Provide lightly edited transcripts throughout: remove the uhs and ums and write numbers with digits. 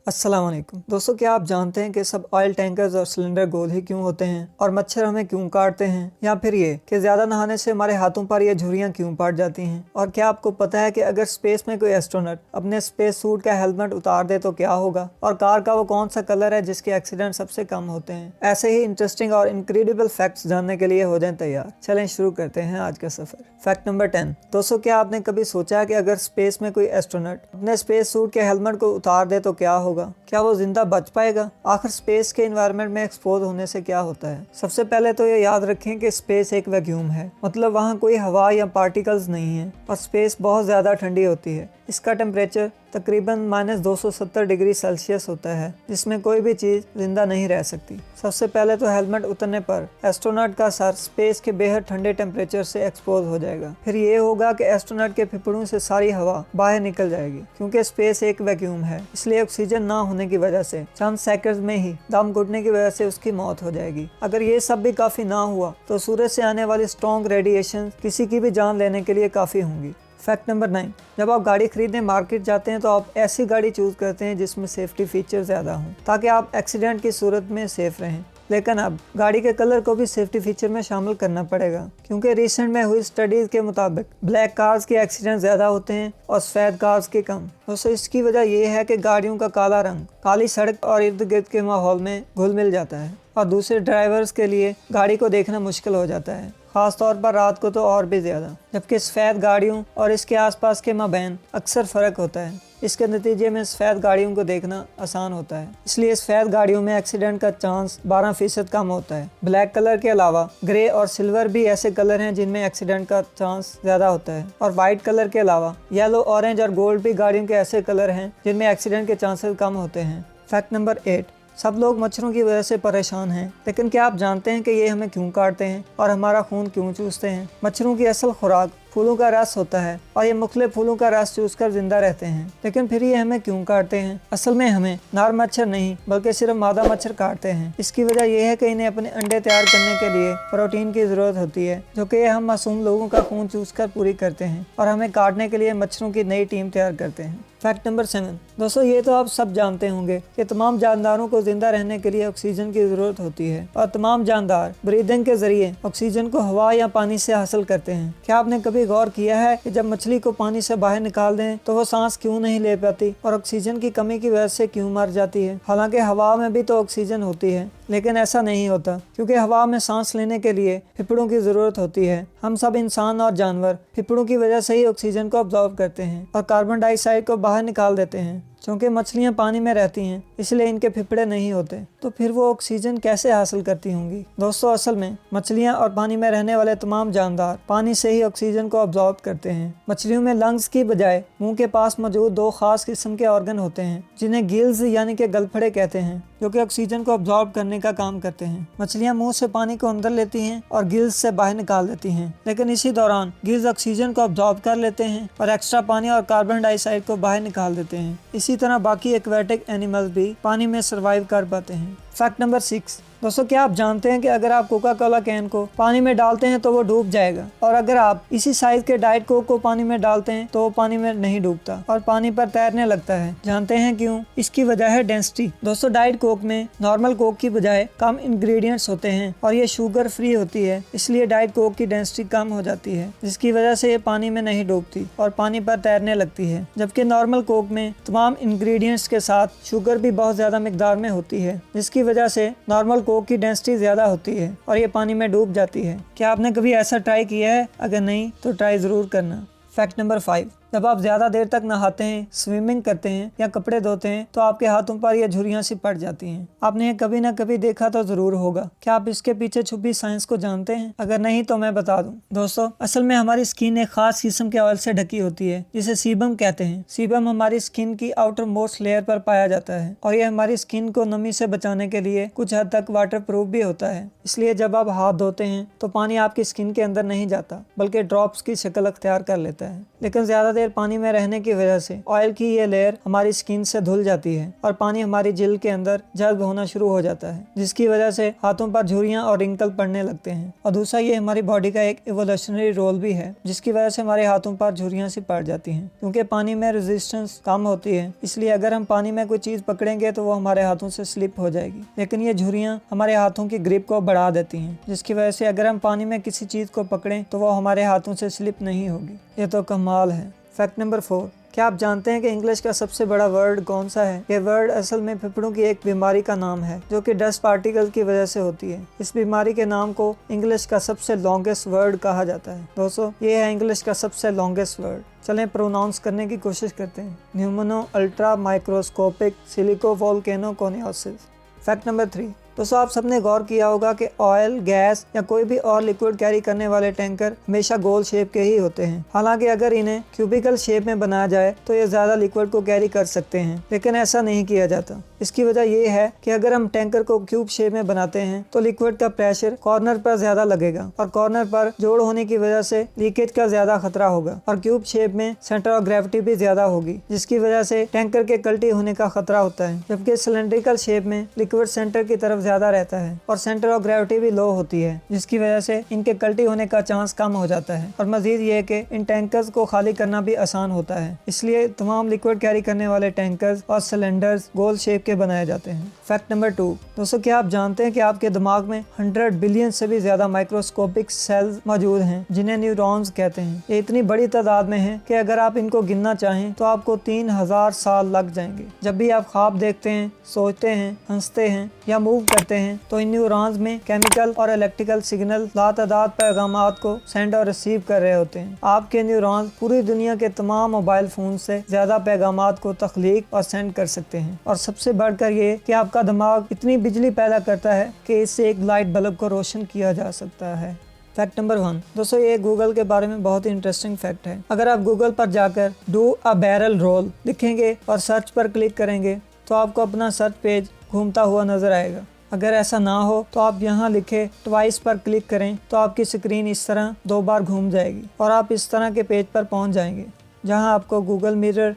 अस्सलाम वालेकुम दोस्तों, क्या आप जानते हैं कि सब ऑयल टैंकर्स और सिलेंडर गोल ही क्यों होते हैं और मच्छर हमें क्यों काटते हैं, या फिर ये कि ज़्यादा नहाने से हमारे हाथों पर ये झुर्रियाँ क्यों पड़ जाती हैं। और क्या आपको पता है कि अगर स्पेस में कोई एस्ट्रोनॉट अपने स्पेस सूट का हेलमेट उतार दे तो क्या होगा, और कार का वो कौन सा कलर है जिसके एक्सीडेंट सबसे कम होते हैं। ऐसे ही इंटरेस्टिंग और इनक्रेडिबल फैक्ट्स जानने के लिए हो जाएं तैयार। चलें शुरू करते हैं आज का सफर। Fact number 10। दोस्तों, क्या आपने कभी सोचा है कि अगर स्पेस में कोई एस्ट्रोनॉट अपने स्पेस सूट के हेलमेट को उतार दे तो क्या होगा? क्या वो जिंदा बच पाएगा? आखिर स्पेस के एनवायरनमेंट में एक्सपोज होने से क्या होता है? सबसे पहले तो ये याद रखें कि स्पेस एक वैक्यूम है, मतलब वहाँ कोई हवा या पार्टिकल्स नहीं है और स्पेस बहुत ज्यादा ठंडी होती है। इसका टेम्परेचर तकरीबन -270 डिग्री सेल्सियस होता है, जिसमें कोई भी चीज जिंदा नहीं रह सकती। सबसे पहले तो हेलमेट उतरने पर एस्ट्रोनॉट का सर स्पेस के बेहद ठंडे टेम्परेचर से एक्सपोज हो जाएगा। फिर ये होगा कि एस्ट्रोनॉट के फेफड़ों से सारी हवा बाहर निकल जाएगी। क्योंकि स्पेस एक वैक्यूम है, इसलिए ऑक्सीजन ना होने की वजह से चंद सेकंड्स में ही दम घुटने की वजह से उसकी मौत हो जाएगी। अगर ये सब भी काफी ना हुआ तो सूरज से आने वाली स्ट्रॉन्ग रेडिएशन किसी की भी जान लेने के लिए काफी होंगी। Fact number 9। जब आप गाड़ी खरीदने मार्केट जाते हैं तो आप ऐसी गाड़ी चूज करते हैं जिसमें सेफ्टी फीचर ज्यादा हों, ताकि आप एक्सीडेंट की सूरत में सेफ रहें। लेकिन अब गाड़ी के कलर को भी सेफ्टी फीचर में शामिल करना पड़ेगा, क्योंकि रिसेंट में हुई स्टडीज के मुताबिक ब्लैक कार्स के एक्सीडेंट ज्यादा होते हैं और सफेद कार्स के कम। दोस्तों, इसकी वजह यह है कि गाड़ियों का काला रंग काली सड़क और इर्द गिर्द के माहौल में घुल मिल जाता है और दूसरे ड्राइवर्स के लिए गाड़ी को देखना मुश्किल हो जाता है, खास तौर पर रात को तो और भी ज्यादा। जबकि सफेद गाड़ियों और इसके आसपास के माबैन अक्सर फर्क होता है। इसके नतीजे में सफेद गाड़ियों को देखना आसान होता है, इसलिए सफेद गाड़ियों में एक्सीडेंट का चांस 12% कम होता है। ब्लैक कलर के अलावा ग्रे और सिल्वर भी ऐसे कलर हैं जिनमें एक्सीडेंट का चांस ज्यादा होता है। और व्हाइट कलर के अलावा येलो, ऑरेंज और गोल्ड भी गाड़ियों के ऐसे कलर हैं जिनमें एक्सीडेंट के चांसेस कम होते हैं। Fact number 8। सब लोग मच्छरों की वजह से परेशान हैं, लेकिन क्या आप जानते हैं कि ये हमें क्यों काटते हैं और हमारा खून क्यों चूसते हैं? मच्छरों की असल खुराक फूलों का रस होता है और ये मुख्तलिफ फूलों का रस चूसकर जिंदा रहते हैं। लेकिन फिर ये हमें क्यों काटते हैं? असल में हमें नर मच्छर नहीं बल्कि सिर्फ मादा मच्छर काटते हैं। इसकी वजह यह है कि इन्हें अपने अंडे तैयार करने के लिए प्रोटीन की जरूरत होती है, जो कि हम मासूम लोगों का खून चूसकर पूरी करते हैं और हमें काटने के लिए मच्छरों की नई टीम तैयार करते हैं। Fact number 7। दोस्तों, ये तो आप सब जानते होंगे कि तमाम जानदारों को जिंदा रहने के लिए ऑक्सीजन की जरूरत होती है और तमाम जानदार ब्रीदिंग के जरिए ऑक्सीजन को हवा या पानी से हासिल करते हैं। क्या आपने कभी गौर किया है कि जब मछली को पानी से बाहर निकाल दें तो वो सांस क्यों नहीं ले पाती और ऑक्सीजन की कमी की वजह से क्यों मर जाती है? हालांकि हवा में भी तो ऑक्सीजन होती है, लेकिन ऐसा नहीं होता, क्योंकि हवा में सांस लेने के लिए फेफड़ों की जरूरत होती है। हम सब इंसान और जानवर फेफड़ों की वजह से ही ऑक्सीजन को अब्जॉर्ब करते हैं और कार्बन डाइऑक्साइड को बाहर निकाल देते हैं। क्योंकि मछलियां पानी में रहती हैं, इसलिए इनके फेफड़े नहीं होते, तो फिर वो ऑक्सीजन कैसे हासिल करती होंगी? दोस्तों, असल में मछलियां और पानी में रहने वाले तमाम जानदार पानी से ही ऑक्सीजन को अब्जॉर्ब करते हैं। मछलियों में लंग्स की बजाय मुंह के पास मौजूद 2 खास किस्म के ऑर्गन होते हैं, जिन्हें गिल्स यानी कि गलफड़े कहते हैं, जो कि ऑक्सीजन को अब्जॉर्ब करने का काम करते हैं। मछलियां मुंह से पानी को अंदर लेती हैं और गिल्स से बाहर निकाल देती हैं, लेकिन इसी दौरान गिल्स ऑक्सीजन को अब्जॉर्ब कर लेते हैं और एक्स्ट्रा पानी और कार्बन डाइऑक्साइड को बाहर निकाल देते हैं। इसी तरह बाकी एक्वेटिक एनिमल्स भी पानी में सर्वाइव कर पाते हैं। Fact number 6। दोस्तों, क्या आप जानते हैं कि अगर आप कोका कोला कैन को पानी में डालते हैं तो वो डूब जाएगा, और अगर आप इसी साइज के डाइट कोक को पानी में डालते हैं तो वो पानी में नहीं डूबता और पानी पर तैरने लगता है? जानते हैं क्यों? इसकी वजह है डेंसिटी। दोस्तों, डाइट कोक में नॉर्मल कोक की बजाय कम इंग्रेडिएंट्स होते हैं और ये शुगर फ्री होती है, इसलिए डाइट कोक की डेंसिटी कम हो जाती है, जिसकी वजह से ये पानी में नहीं डूबती और पानी पर तैरने लगती है। जबकि नॉर्मल कोक में तमाम इंग्रेडिएंट्स के साथ शुगर भी बहुत ज्यादा मिकदार में होती है, जिसकी वजह से नॉर्मल कोक की डेंसिटी ज्यादा होती है और ये पानी में डूब जाती है। क्या आपने कभी ऐसा ट्राई किया है? अगर नहीं तो ट्राई जरूर करना। Fact number 5। जब आप ज्यादा देर तक नहाते हैं, स्विमिंग करते हैं या कपड़े धोते हैं तो आपके हाथों पर ये झुर्रियां सी पड़ जाती हैं। आपने ये कभी ना कभी देखा तो जरूर होगा। क्या आप इसके पीछे छुपी साइंस को जानते हैं? अगर नहीं तो मैं बता दूं। दोस्तों, असल में हमारी स्किन एक खास किस्म के ऑयल से ढकी होती है, जिसे सीबम कहते हैं। सीबम हमारी स्किन की आउटर मोस्ट लेयर पर पाया जाता है और ये हमारी स्किन को नमी से बचाने के लिए कुछ हद तक वाटर प्रूफ भी होता है। इसलिए जब आप हाथ धोते हैं तो पानी आपकी स्किन के अंदर नहीं जाता, बल्कि ड्रॉप्स की शक्ल अख्तियार कर लेता है। लेकिन ज्यादा देर देर पानी में रहने की वजह से ऑयल की ये लेयर हमारी स्किन से धुल जाती है और पानी हमारी जिल्द के अंदर जज्ब होना शुरू हो जाता है, जिसकी वजह से हाथों पर झुर्रियां और रिंकल पड़ने लगते हैं। और दूसरा, ये हमारी बॉडी का एक इवोल्यूशनरी रोल भी है, जिसकी वजह से हमारे हाथों पर झुर्रियां सी पड़ जाती हैं। क्योंकि पानी में रेजिस्टेंस कम होती है, इसलिए अगर हम पानी में कोई चीज पकड़ेंगे तो वो हमारे हाथों से स्लिप हो जाएगी। लेकिन ये झुर्रियां हमारे हाथों की ग्रिप को बढ़ा देती हैं, जिसकी वजह से अगर हम पानी में किसी चीज को पकड़ें तो वो हमारे हाथों से स्लिप नहीं होगी। ये तो कमाल है। फैक्ट नंबर 4, क्या आप जानते हैं कि इंग्लिश का सबसे बड़ा वर्ड कौन सा है? ये वर्ड असल में फेफड़ों की एक बीमारी का नाम है, जो कि डस्ट पार्टिकल की वजह से होती है। इस बीमारी के नाम को इंग्लिश का सबसे लॉन्गेस्ट वर्ड कहा जाता है। दोस्तों, ये है इंग्लिश का सबसे लॉन्गेस्ट वर्ड। चलें प्रोनाउंस करने की कोशिश करते हैं। Pneumonoultramicroscopicsilicovolcanoconiosis. Fact number 3, दोस्तों आप सबने गौर किया होगा कि ऑयल, गैस या कोई भी और लिक्विड कैरी करने वाले टैंकर हमेशा गोल शेप के ही होते हैं। हालांकि अगर इन्हें क्यूबिकल शेप में बनाया जाए तो ये ज्यादा लिक्विड को कैरी कर सकते हैं, लेकिन ऐसा नहीं किया जाता। इसकी वजह ये है कि अगर हम टैंकर को क्यूब शेप में बनाते हैं तो लिक्विड का प्रेशर कॉर्नर पर ज्यादा लगेगा और कॉर्नर पर जोड़ होने की वजह से लीकेज का ज्यादा खतरा होगा। और क्यूब शेप में सेंटर ऑफ ग्रेविटी भी ज्यादा होगी, जिसकी वजह से टैंकर के कल्टी होने का खतरा होता है। जबकि सिलेंड्रिकल शेप में लिक्विड सेंटर की तरफ ज्यादा रहता है और सेंटर ऑफ ग्रेविटी भी लो होती है, जिसकी वजह से इनके कल्टी होने का चांस कम हो जाता है। और मजीद ये कि इन टैंकर्स को खाली करना भी आसान होता है, इसलिए तमाम लिक्विड कैरी करने वाले टैंकर्स और सिलेंडर्स गोल शेप के बनाए जाते हैं। फैक्ट नंबर 2, दोस्तों क्या आप जानते हैं कि आपके दिमाग में 100 बिलियन से भी ज्यादा माइक्रोस्कोपिक सेल्स मौजूद हैं, जिन्हें न्यूरॉन्स कहते हैं। ये इतनी बड़ी तादाद में है कि अगर आप इनको गिनना चाहें तो आपको 3000 साल लग जाएंगे। जब भी आप ख्वाब देखते हैं, सोचते हैं, हंसते हैं या मूव करते हैं तो इन न्यूरॉन्स में केमिकल और इलेक्ट्रिकल सिग्नल लातादाद पैगामात को सेंड और रिसीव कर रहे होते हैं। आपके न्यूरॉन्स पूरी दुनिया के तमाम मोबाइल फोन से ज्यादा पैगामात को तख्लीक और सेंड कर सकते हैं। और सबसे बढ़कर ये कि आपका दिमाग इतनी बिजली पैदा करता है कि इससे एक लाइट बल्ब को रोशन किया जा सकता है। फैक्ट नंबर 1, दोस्तों ये गूगल के बारे में बहुत ही इंटरेस्टिंग फैक्ट है। अगर आप गूगल पर जाकर डू अ बैरल रोल लिखेंगे और सर्च पर क्लिक करेंगे तो आपको अपना सर्च पेज घूमता हुआ नजर आएगा। अगर ऐसा ना हो तो आप यहाँ लिखे ट्वाइस पर क्लिक करें तो आपकी स्क्रीन इस तरह 2 बार घूम जाएगी और आप इस तरह के पेज पर पहुँच जाएंगे, जहाँ आपको गूगल मिरर,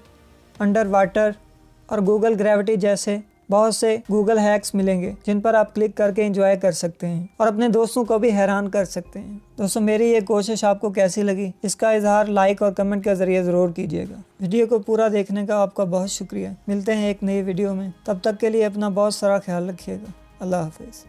अंडर वाटर और गूगल ग्रेविटी जैसे बहुत से गूगल हैक्स मिलेंगे, जिन पर आप क्लिक करके एंजॉय कर सकते हैं और अपने दोस्तों को भी हैरान कर सकते हैं। दोस्तों मेरी ये कोशिश आपको कैसी लगी, इसका इजहार लाइक और कमेंट के जरिए ज़रूर कीजिएगा। वीडियो को पूरा देखने का आपका बहुत शुक्रिया। मिलते हैं एक नई वीडियो में, तब तक के लिए अपना बहुत सारा ख्याल रखिएगा। अल्लाह हाफिज़।